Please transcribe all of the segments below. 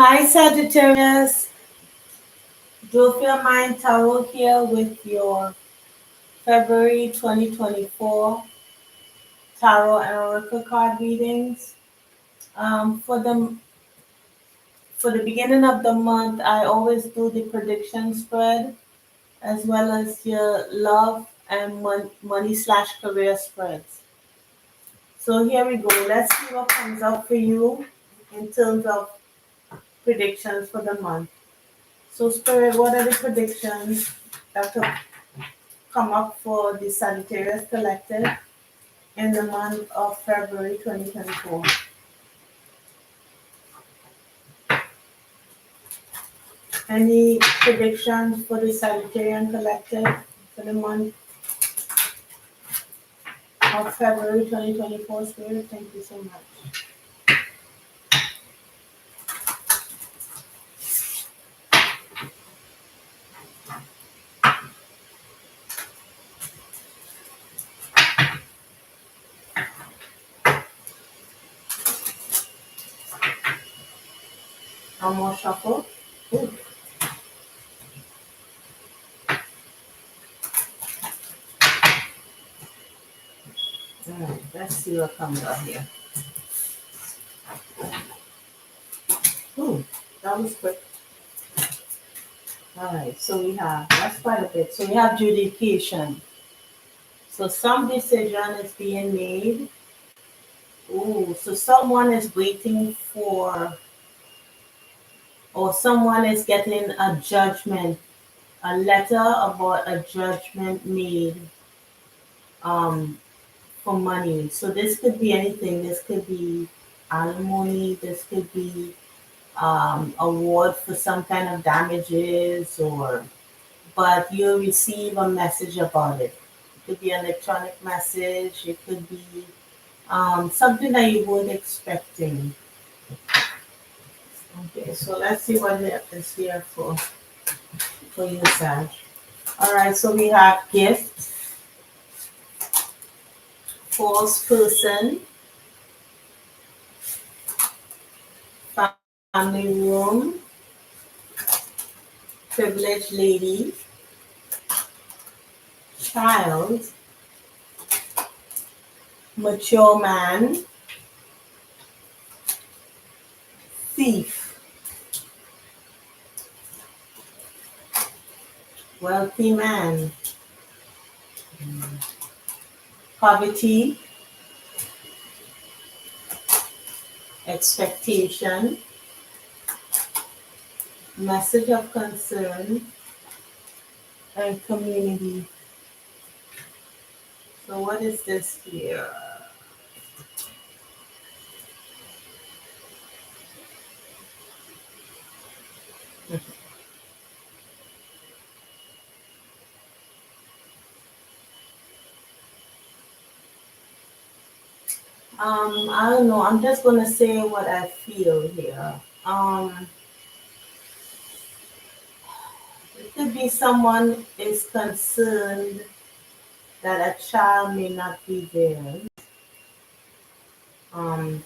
Hi Sagittarius, drove your mind tarot here with your February 2024 tarot and oracle card readings. For the beginning of the month, I always do the prediction spread as well as your love and money slash career spreads. So here we go. Let's see what comes up for you in terms of predictions for the month. So Spirit, what are the predictions that could come up for the Sagittarius Collective in the month of February 2024? Any predictions for the Sagittarian Collective for the month of February 2024, Spirit? Thank you so much. One more shuffle. Ooh. All right, let's see what comes up here. Ooh, that was quick. All right, so that's quite a bit. So we have judication. So some decision is being made. Ooh, so someone is waiting for, or someone is getting a judgment, a letter about a judgment made um, for money. So this could be anything. This could be alimony. This could be award for some kind of damages, or but you receive a message about it. It could be an electronic message. It could be something that you weren't expecting. Okay, so let's see what is here for you, Sag. All right, so we have gift, false person, family room, privileged lady, child, mature man, thief, wealthy man, poverty, expectation, message of concern, and community. So what is this here? I don't know. I'm just gonna say what I feel here. It could be someone is concerned that a child may not be there. Um,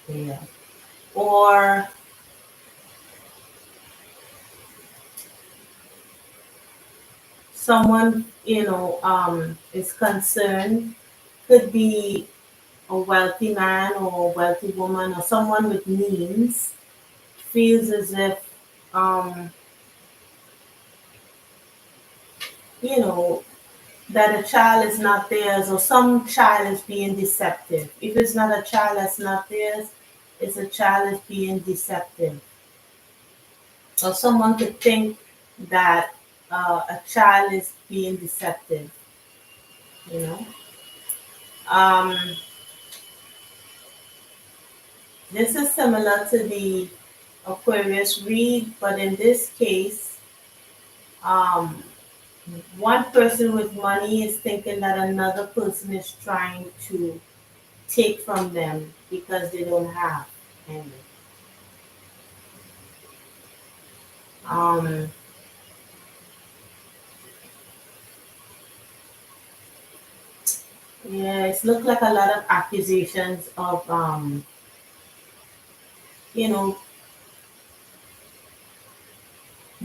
yeah. Or someone, is concerned. Could be a wealthy man or a wealthy woman or someone with means feels as if um, you know, that a child is not theirs or some child is being deceptive. If it's not a child that's not theirs, it's a child that's being deceptive. Or someone could think that a child is being deceptive, you know. Um, this is similar to the Aquarius read, but in this case, um, one person with money is thinking that another person is trying to take from them because they don't have any. Um, yeah, it's looked like a lot of accusations of you know,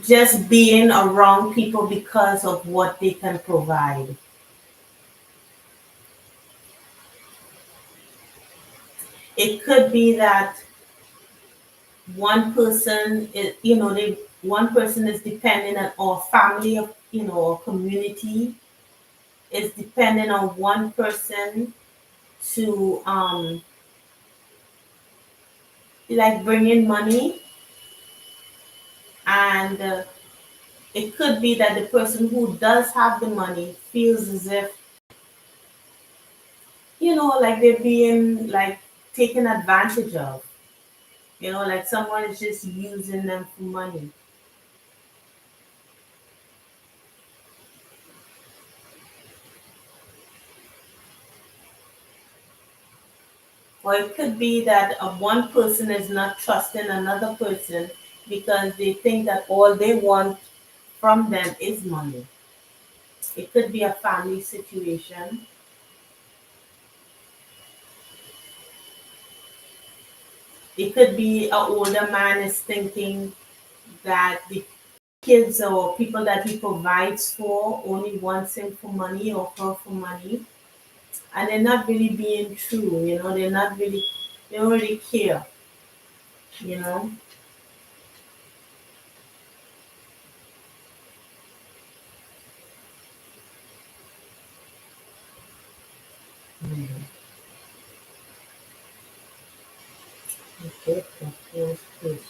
just being around people because of what they can provide. It could be that one person is, they one person is dependent on, or family of, or community is dependent on one person to like bring in money, and it could be that the person who does have the money feels as if, like they're being like taken advantage of, like someone is just using them for money. Or it could be that one person is not trusting another person because they think that all they want from them is money. It could be a family situation. It could be an older man is thinking that the kids or people that he provides for only wants him for money or her for money. And they're not really being true, they don't really care, you know. Mm. Okay, the fourth person.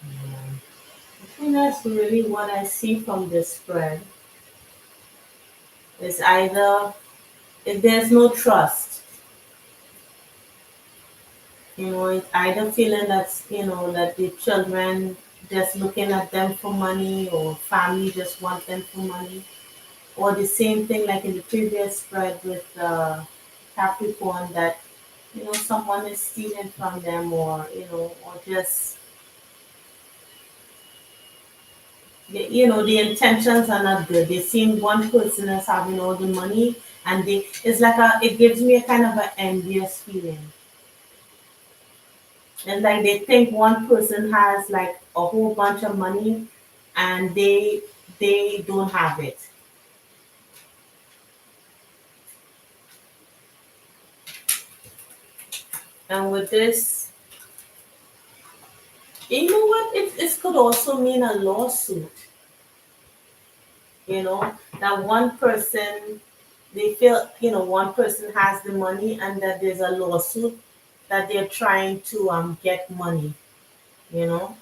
Yeah. I think that's really what I see from this spread. Is either if there's no trust, it's either feeling that's that the children just looking at them for money, or family just want them for money, or the same thing like in the previous spread with Capricorn, that someone is stealing from them, or or just the intentions are not good. They seem one person as having all the money, and it gives me a kind of an envious feeling. And like they think one person has like a whole bunch of money, and they don't have it. And with this, you know what? It could also mean a lawsuit. That one person, they feel, one person has the money, and that there's a lawsuit that they're trying to get money. You know,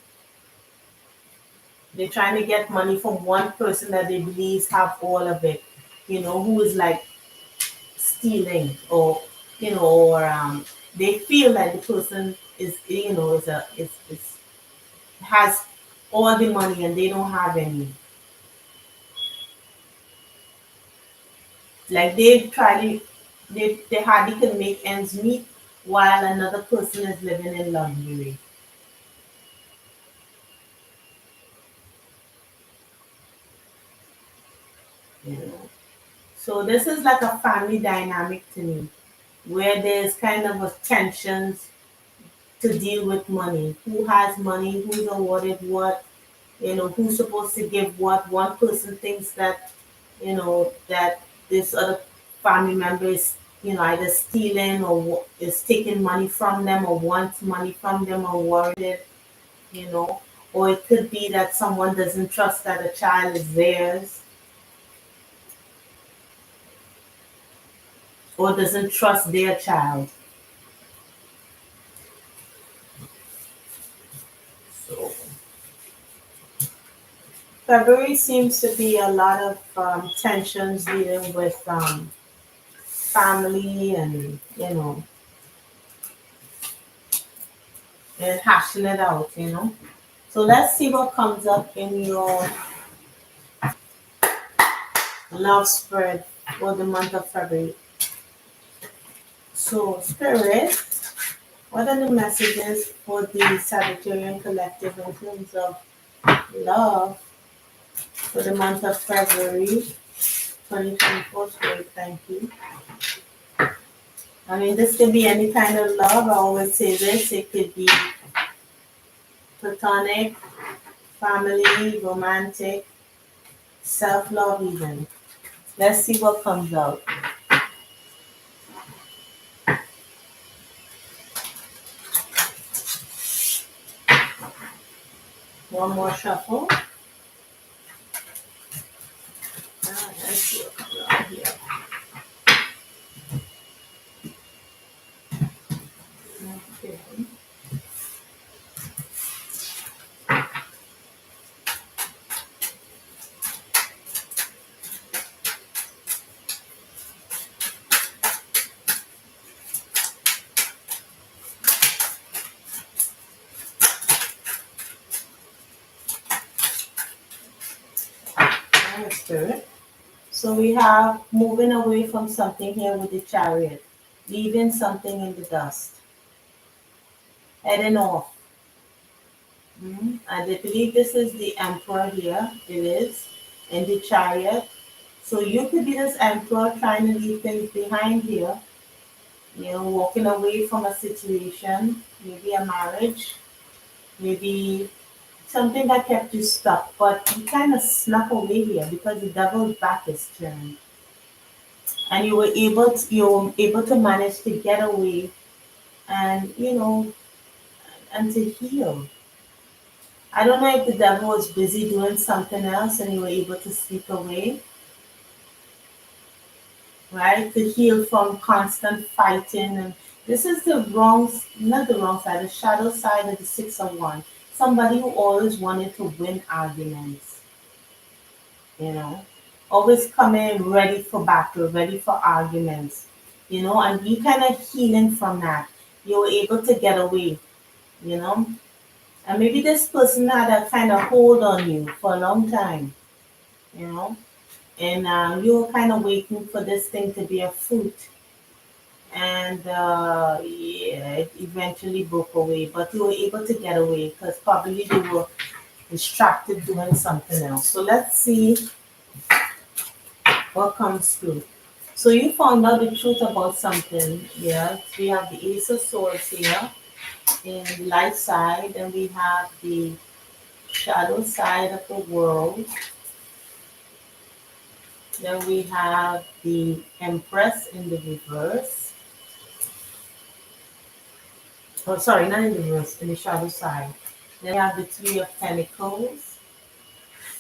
they're trying to get money from one person that they believe have all of it. Who is like stealing, or they feel like the person is has all the money and they don't have any. Like they hardly can make ends meet while another person is living in luxury. You know. So this is like a family dynamic to me, where there's kind of a tensions to deal with money. Who has money? Who's awarded what? Who's supposed to give what. One person thinks that that this other family member is either stealing, or is taking money from them, or wants money from them, or worried, you know or it could be that someone doesn't trust that a child is theirs, or doesn't trust their child. So February seems to be a lot of tensions dealing with family, and and hashing it out. So let's see what comes up in your love spread for the month of February. So, Spirit, what are the messages for the Sagittarian collective in terms of love for the month of February 2024. Spirit, thank you. I mean, this could be any kind of love. I always say this. It could be platonic, family, romantic, self-love even. Let's see what comes out. One more shuffle. Let's see what comes out here. Okay. Alright, Spirit. So we have moving away from something here with the chariot, leaving something in the dust, heading off. I believe this is the emperor here. It is in the chariot. So you could be this emperor trying to leave things behind here, walking away from a situation, maybe a marriage, maybe something that kept you stuck, but you kind of snuck away here because the devil's back is turned. And you were able to manage to get away and and to heal. I don't know if the devil was busy doing something else and you were able to sneak away, right? To heal from constant fighting. And this is the wrong, not the wrong side, the shadow side of the Six of Wands. Somebody who always wanted to win arguments, you know, always coming ready for battle, ready for arguments, and you kind of healing from that. You were able to get away, you know, and maybe this person had a kind of hold on you for a long time, you know, and you were kind of waiting for this thing to be a fruit. And yeah, it eventually broke away, but you were able to get away because probably you were distracted doing something else. So let's see what comes through. So you found out the truth about something. Yeah, we have the Ace of Swords here in the light side, and we have the shadow side of the world. Then we have the Empress in the reverse. Oh, sorry, not in the reverse, in the shadow side. Then we have the Three of Pentacles,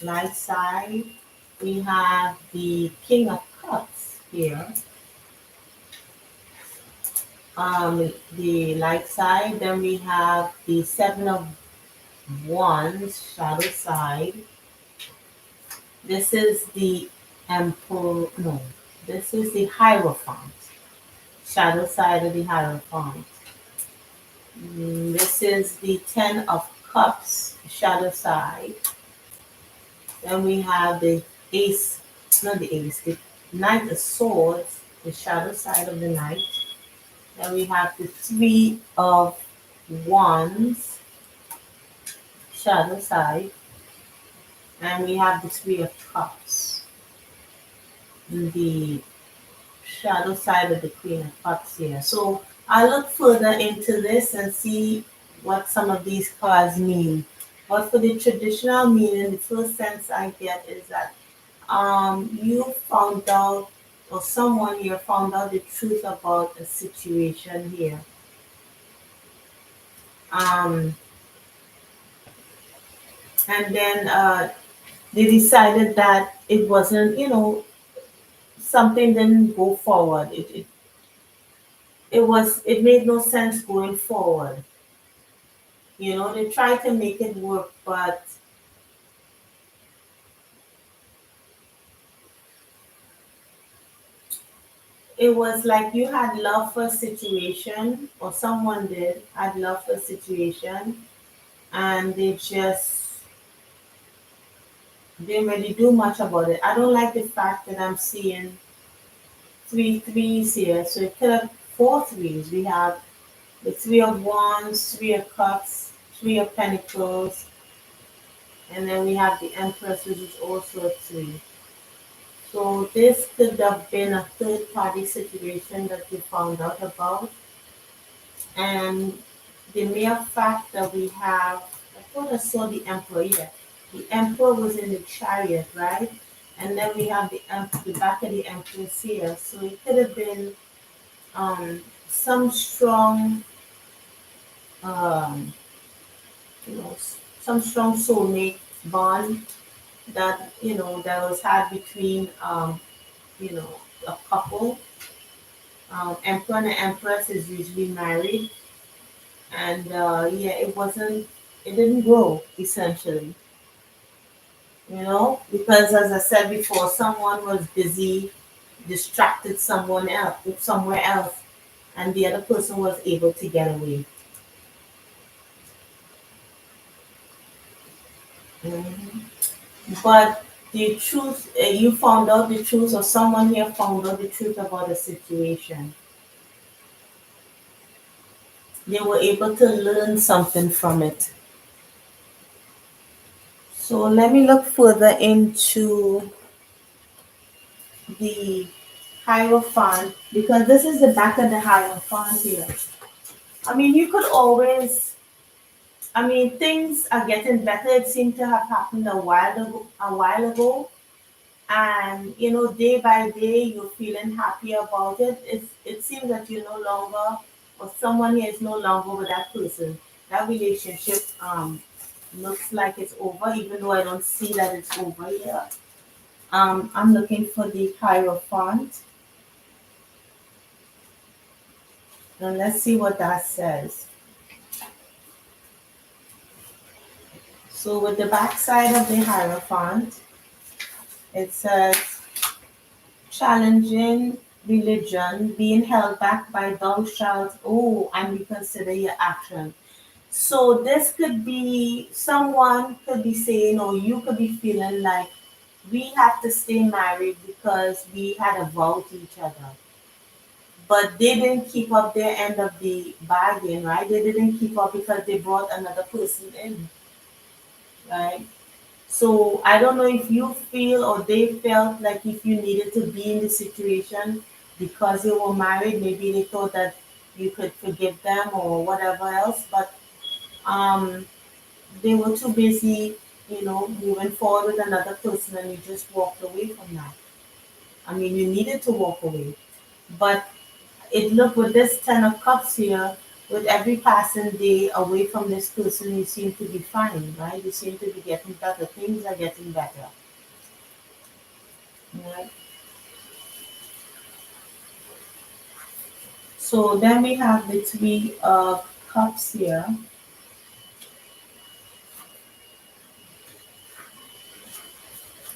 light side. We have the King of Cups here, the light side. Then we have the Seven of Wands, shadow side. This is the Emperor, no, this is the Hierophant, shadow side of the Hierophant. This is the Ten of Cups, shadow side. Then we have the Ace, not the Ace, the Knight of Swords, the shadow side of the Knight. Then we have the Three of Wands, shadow side. And we have the Three of Cups, the shadow side of the Queen of Cups here. So I'll look further into this and see what some of these cards mean. But for the traditional meaning, the first sense I get is that you found out, or someone here found out the truth about a situation here. Um, and then they decided that it wasn't, something didn't go forward. It made no sense going forward. They tried to make it work, but it was like you had love for a situation, or someone did had love for a situation, and they just didn't really do much about it. I don't like the fact that I'm seeing three threes here. So it could have four threes. We have the Three of Wands, Three of Cups, Three of Pentacles, And then we have the Empress, which is also a 3. So this could have been a third party situation that you found out about. And the mere fact that we have, I thought I saw the Emperor here. The Emperor was in the chariot, right? And then we have the back of the Empress here. So it could have been some strong, um, some strong soulmate bond that that was had between you know a couple. Emperor and Empress is usually married, and yeah, it didn't grow essentially, because as I said before, someone was busy, distracted somewhere else, and the other person was able to get away. Mhm. But the truth, you found out the truth, or someone here found out the truth about the situation. They were able to learn something from it. So let me look further into the Hierophant, because this is the back of the Hierophant here. I mean, you could always, I mean, things are getting better. It seemed to have happened a while ago, and day by day you're feeling happy about it. It seems that you're no longer, or someone here is no longer with that person. That relationship looks like it's over, even though I don't see that it's over yet. I'm looking for the Hierophant, and let's see what that says. So with the backside of the Hierophant, it says challenging religion, being held back by thou shalt, oh, and reconsider your action. So this could be, someone could be saying, or you could be feeling like we have to stay married because we had a vow to each other. But they didn't keep up their end of the bargain, right? They didn't keep up because they brought another person in, right? So I don't know if you feel or they felt like if you needed to be in the situation because they were married, maybe they thought that you could forgive them or whatever else, but um, they were too busy, moving forward with another person, and you just walked away from that. I mean, you needed to walk away, but it looked with this Ten of Cups here, with every passing day away from this person, you seem to be fine, right? You seem to be getting better. Things are getting better. Right? So then we have the Three of Cups here.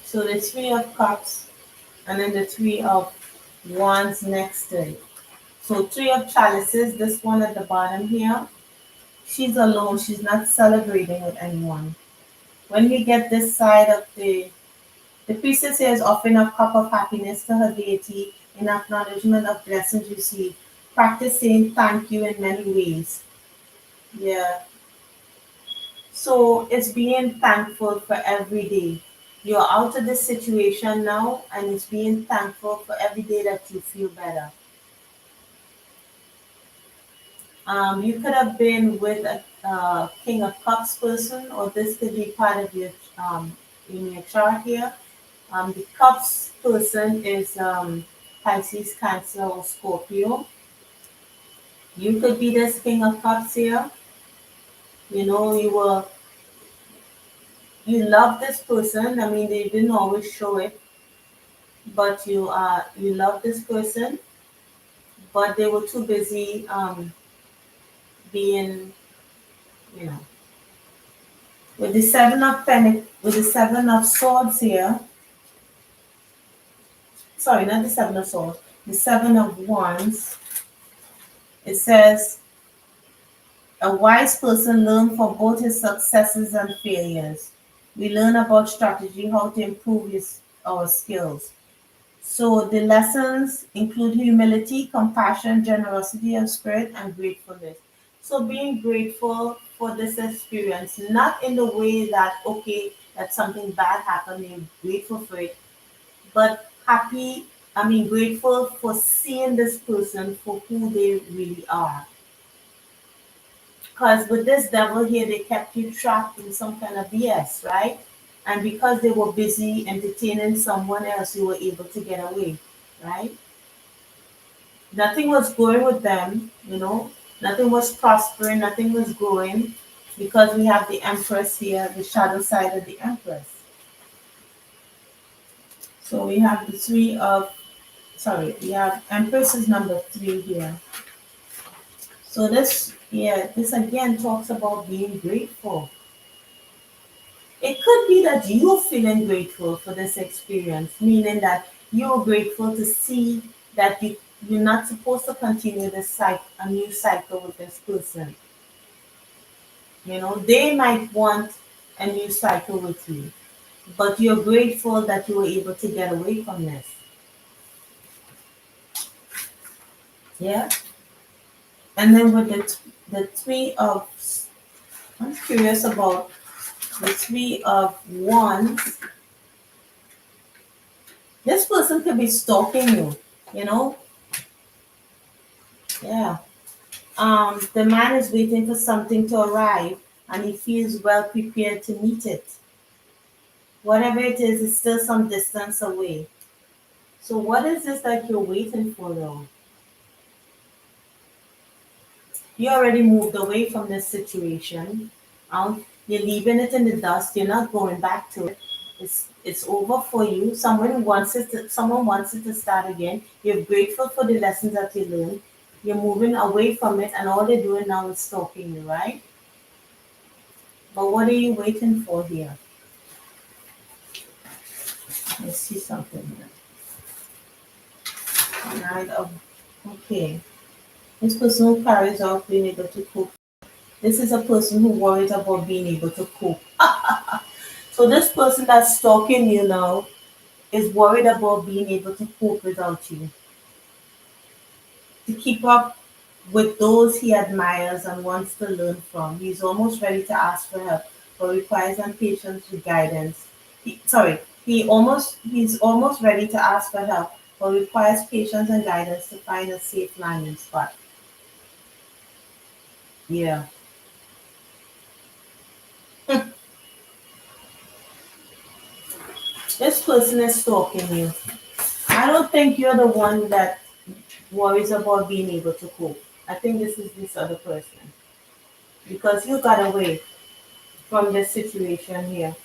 So the Three of Cups, and then the Three of Wands next to it. So Three of Chalices, this one at the bottom here, she's alone. She's not celebrating with anyone. When we get this side of the priestess here is offering a cup of happiness to her deity in acknowledgement of blessings received. Practice saying thank you in many ways. Yeah. So it's being thankful for every day. You're out of this situation now, and it's being thankful for every day that you feel better. You could have been with a King of Cups person, or this could be part of your in your chart here. The Cups person is Pisces, Cancer, or Scorpio. You could be this King of Cups here. You love this person. I mean, they didn't always show it, but you love this person, but they were too busy being, you know, with the Seven of Swords here. Sorry, not the Seven of Swords. The Seven of Wands. It says a wise person learns from both his successes and failures. We learn about strategy, how to improve our skills. So the lessons include humility, compassion, generosity of spirit, and gratefulness. So being grateful for this experience, not in the way that, okay, that something bad happened, you're grateful for it, but grateful for seeing this person for who they really are. Because with this devil here, they kept you trapped in some kind of BS, right? And because they were busy entertaining someone else, you were able to get away, right? Nothing was going with them, nothing was prospering, nothing was growing, because we have the Empress here, the shadow side of the Empress. So we have we have Empress is number 3 here. So this again talks about being grateful. It could be that you're feeling grateful for this experience, meaning that you're grateful to see that you're not supposed to continue a new cycle with this person. They might want a new cycle with you, but you're grateful that you were able to get away from this. Yeah. And then with the three of, I'm curious about the 3 of Wands. This person could be stalking you, you know? Yeah. The man is waiting for something to arrive and he feels well prepared to meet it. Whatever it is, it's still some distance away. So what is this that you're waiting for though? You already moved away from this situation. You're leaving it in the dust. You're not going back to it. It's over for you. Someone wants it to start again. You're grateful for the lessons that you learned. You're moving away from it, and all they're doing now is stalking you, right? But what are you waiting for here? Let's see something here. Okay. This person who carries off being able to cope. This is a person who worries about being able to cope. So this person that's stalking you now is worried about being able to cope without you, to keep up with those he admires and wants to learn from. He's almost ready to ask for help, but requires some patience with guidance. He's almost ready to ask for help, but requires patience and guidance to find a safe landing spot. Yeah. This person is stalking you. I don't think you're the one that worries about being able to cope. I think this is this other person. Because you got away from this situation here.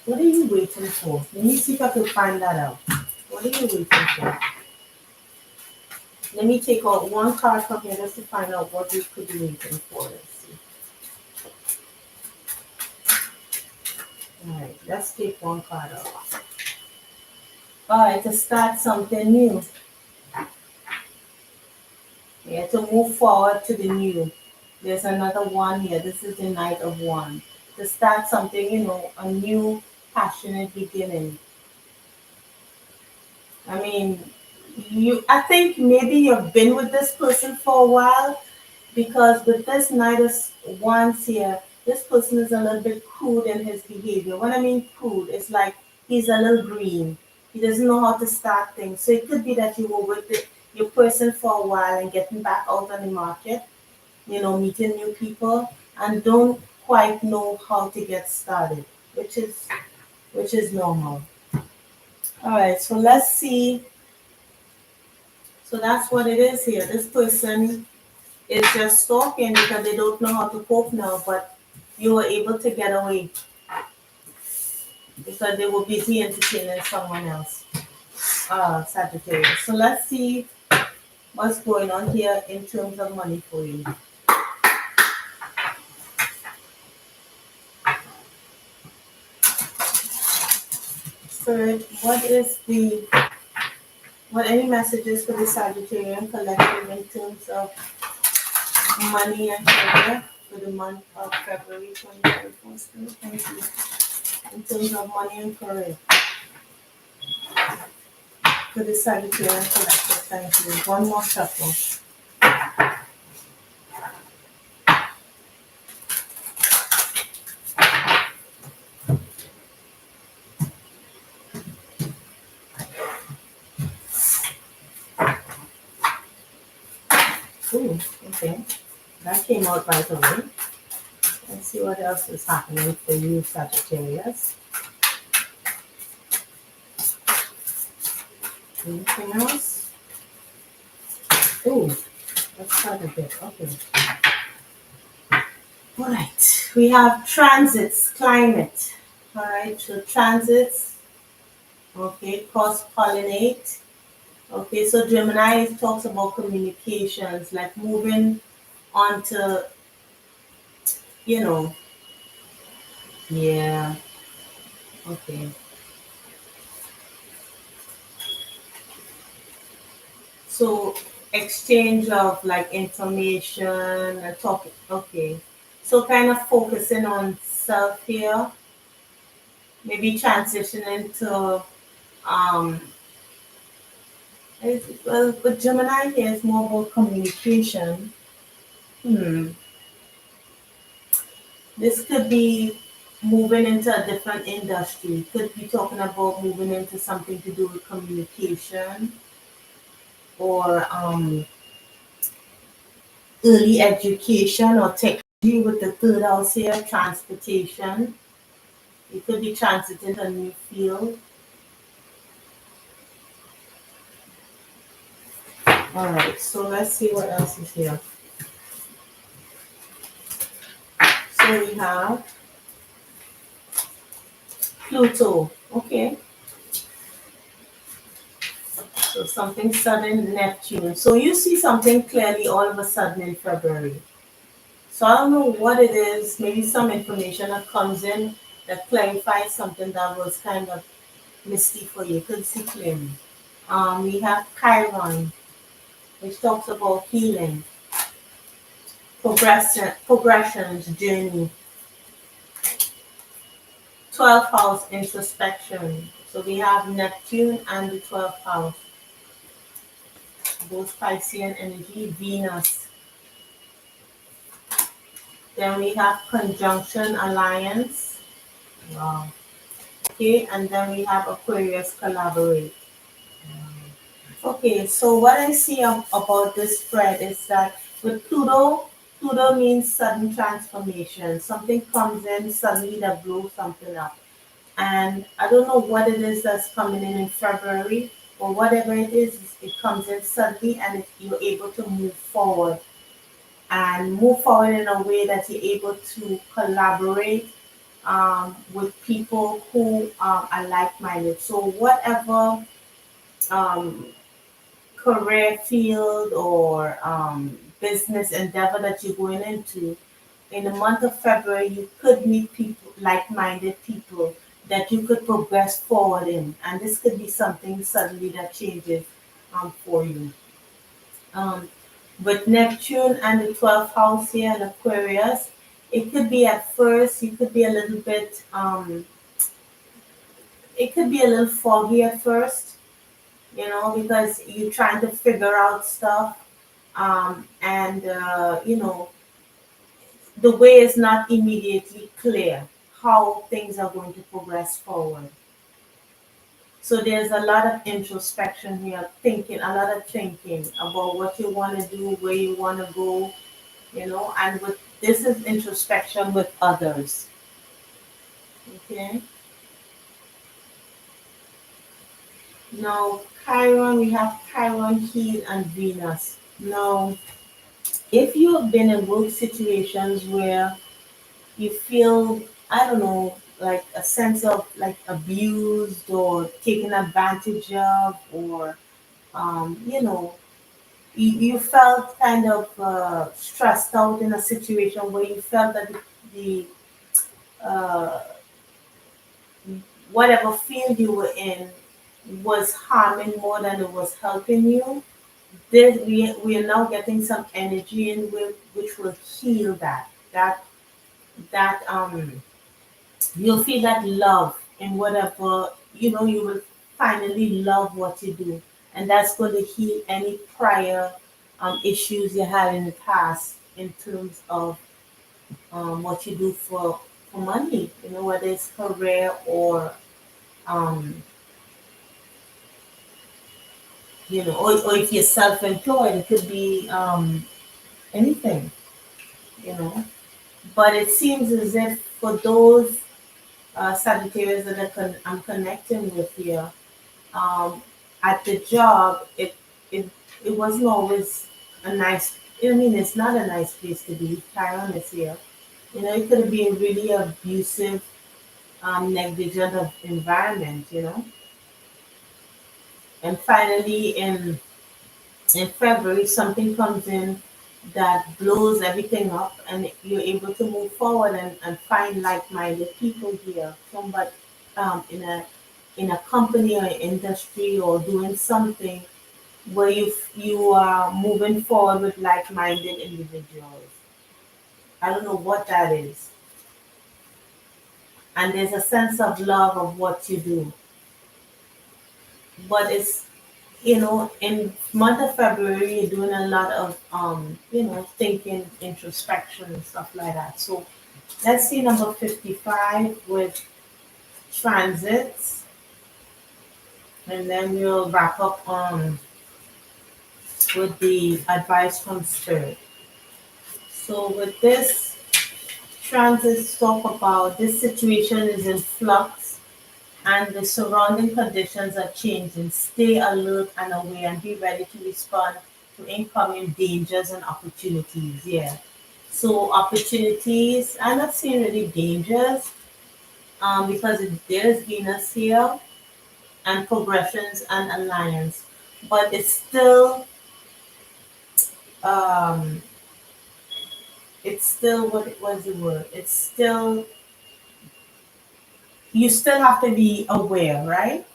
What are you waiting for? Let me see if I can find that out. What are you waiting for? Let me take out one card from here just to find out what you could be waiting for. Let's see. Alright, let's take one card out. Alright, to start something new. Yeah, to move forward to the new. There's another one here. This is the Knight of Wands. To start something, a new passionate beginning. I mean, I think maybe you've been with this person for a while, because with this Knight of Wands here, this person is a little bit crude in his behavior. When I mean crude, it's like he's a little green. He doesn't know how to start things. So it could be that you were with your person for a while and getting back out on the market, meeting new people, and don't quite know how to get started, which is normal. All right, so let's see. So that's what it is here. This person is just stalking because they don't know how to cope now, but you were able to get away because they were busy entertaining someone else, Sagittarius. So let's see what's going on here in terms of money for you. Spirit, what any messages for the Sagittarian collective in terms of money and career for the month of February 2024? Spirit, thank you. In terms of money and career for the Sagittarian collective, thank you. One more shuffle. Ooh, okay. That came out right away. Let's see what else is happening for you, Sagittarius. Anything else? Ooh, that's quite a bit. Okay. All right. We have transits, climate. All right. So transits, okay, cross pollinate. Okay. So Gemini talks about communications, like moving on to, you know, yeah. Okay. So exchange of like information and talk. Okay. So kind of focusing on self here, maybe transitioning to um. Well, but Gemini here is more about communication. Hmm. This could be moving into a different industry. Could be talking about moving into something to do with communication or early education or technology with the third house here, transportation. You could be transiting to a new field. All right, so let's see what else is here. So we have Pluto. Okay, so something sudden, Neptune. So you see something clearly all of a sudden in February. So I don't know what it is. Maybe some information that comes in that clarifies something that was kind of misty for you. Couldn't see clearly. We have Chiron, which talks about healing, progressions, journey, 12th house introspection. So we have Neptune and the 12th house, both Piscean energy, Venus. Then we have conjunction alliance. Wow. Okay, and then we have Aquarius collaborate. Okay, so what I see about this spread is that with Pluto, Pluto means sudden transformation. Something comes in suddenly that blows something up. And I don't know what it is that's coming in February, or whatever it is, it comes in suddenly and you're able to move forward and move forward in a way that you're able to collaborate with people who are like-minded. So whatever um, career field or business endeavor that you're going into, in the month of February, you could meet people, like-minded people that you could progress forward in, and this could be something suddenly that changes for you. Um, with Neptune and the 12th house here in Aquarius, it could be at first, you could be a little bit, it could be a little foggy at first, because you're trying to figure out stuff, and the way is not immediately clear how things are going to progress forward. So there's a lot of introspection here, thinking, a lot of thinking about what you want to do, where you want to go, and with this is introspection with others. Okay. Now Chiron, we have Chiron, Heat, and Venus. Now, if you have been in work situations where you feel, I don't know, like a sense of like abused or taken advantage of, or you felt kind of stressed out in a situation where you felt that the uh, whatever field you were in was harming more than it was helping you. We are now getting some energy in which will heal that you'll feel that love in whatever, you will finally love what you do, and that's going to heal any prior issues you had in the past in terms of what you do for money, whether it's career or um, or if you're self-employed, it could be anything, you know. But it seems as if for those Sagittarius that I'm connecting with here, um, at the job, it it wasn't always a nice. I mean, it's not a nice place to be. Chiron is here. You know, it could be a really abusive, negligent of environment. You know, and finally in February, something comes in that blows everything up, and you're able to move forward and find like-minded people here. Somebody in a company or industry or doing something where you are moving forward with like-minded individuals. I don't know what that is, and there's a sense of love of what you do, but it's in month of February, you're doing a lot of thinking, introspection, and stuff like that. So let's see number 55 with transits, and then we'll wrap up with the advice from spirit. So with this transits talk about this situation is in flux and the surrounding conditions are changing. Stay alert and aware and be ready to respond to incoming dangers and opportunities. Yeah. So opportunities, I'm not seeing really dangers because there's Venus here and progressions and alliance, but um, it's still what was the word? It's still you still have to be aware, right?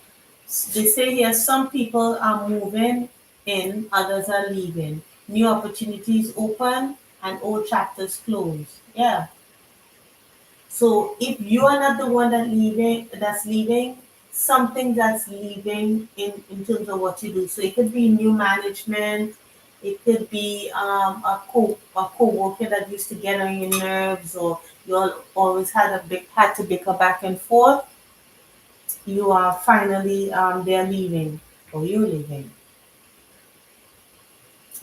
They say here some people are moving in, others are leaving. New opportunities open and old chapters close. Yeah. So if you are not the one that's leaving, something that's leaving in terms of what you do. So it could be new management, it could be a co-worker that used to get on your nerves, or you all always had to bicker back and forth. You are finally they're leaving or you're leaving.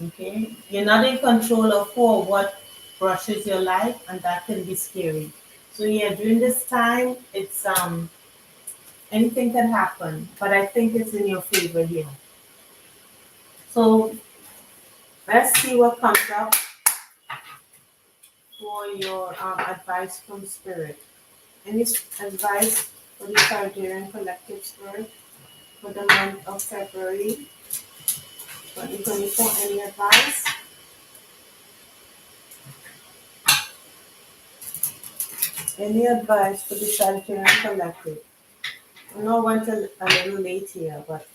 Okay, you're not in control of who or what brushes your life, and that can be scary. So yeah, during this time, it's anything can happen, but I think it's in your favor here. So let's see what comes up for your advice from spirit. Any advice for the Sagittarian collective spirit for the month of February 2024? Any advice? Any advice for the Sagittarian collective? I know I went a little late here, but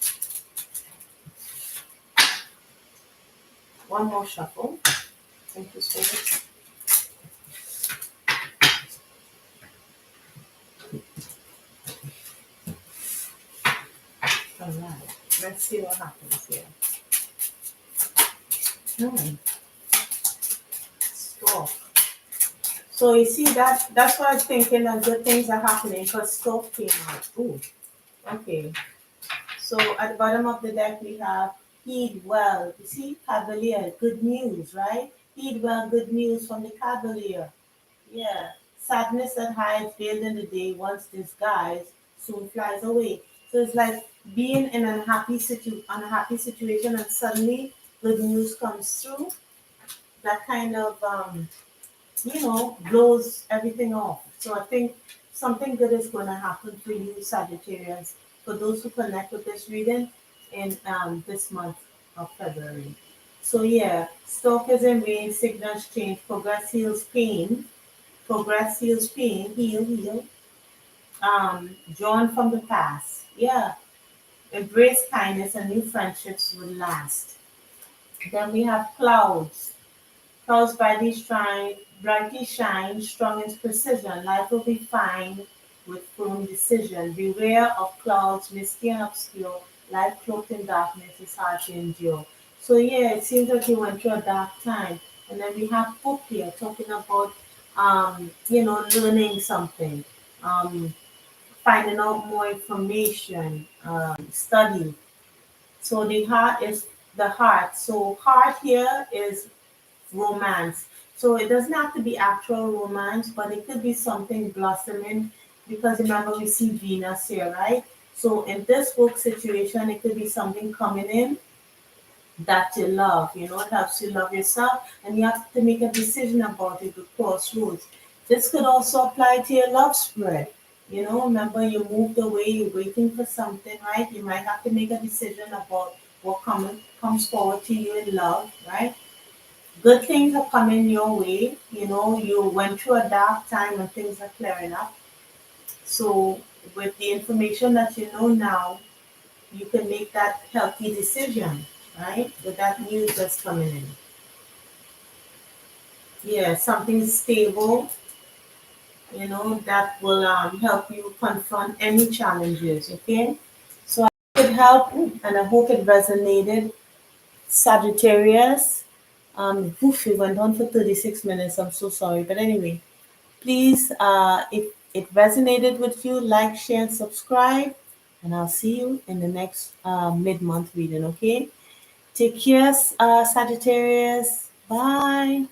one more shuffle. Thank you, Spirit. All right. Let's see what happens here. Hmm. Stop. So you see that's why I'm thinking that good things are happening because stuff came out. Ooh. Okay. So at the bottom of the deck we have heed well. You see, Cavalier, good news, right? Heed well, good news from the Cavalier. Yeah. Sadness that hides veiled in the day, once disguised, soon flies away. So it's like being in an unhappy situation and suddenly good news comes through. That kind of blows everything off. So I think something good is going to happen for you, Sagittarius, for those who connect with this reading in this month of February. So yeah, stalkers and rain, signals change, progress heals pain, progress heals pain, heal. Drawn from the past. Yeah, embrace kindness and new friendships will last. Then we have clouds. Clouds brightly shine, strong in precision. Life will be fine with firm decision. Beware of clouds, misty and obscure. Life cloaked in darkness is hard to endure. So yeah, it seems like you went through a dark time. And then we have hope here talking about learning something, um, finding out more information, study. So the heart is the heart. So heart here is romance. So it doesn't have to be actual romance, but it could be something blossoming because remember we see Venus here, right? So in this book situation, it could be something coming in that you love. It helps you love yourself, and you have to make a decision about it with crossroads. This could also apply to your love spread. Remember you moved away, you're waiting for something, right? You might have to make a decision about what comes forward to you in love, right? Good things are coming your way. You went through a dark time and things are clearing up. So with the information that you know now, you can make that healthy decision, right? With that news that's coming in. Yeah, something stable, that will help you confront any challenges, okay? So I hope it helped and I hope it resonated. Sagittarius, we went on for 36 minutes. I'm so sorry. But anyway, please, if it resonated with you, like, share, and subscribe. And I'll see you in the next mid month reading, okay? Take care, Sagittarius. Bye.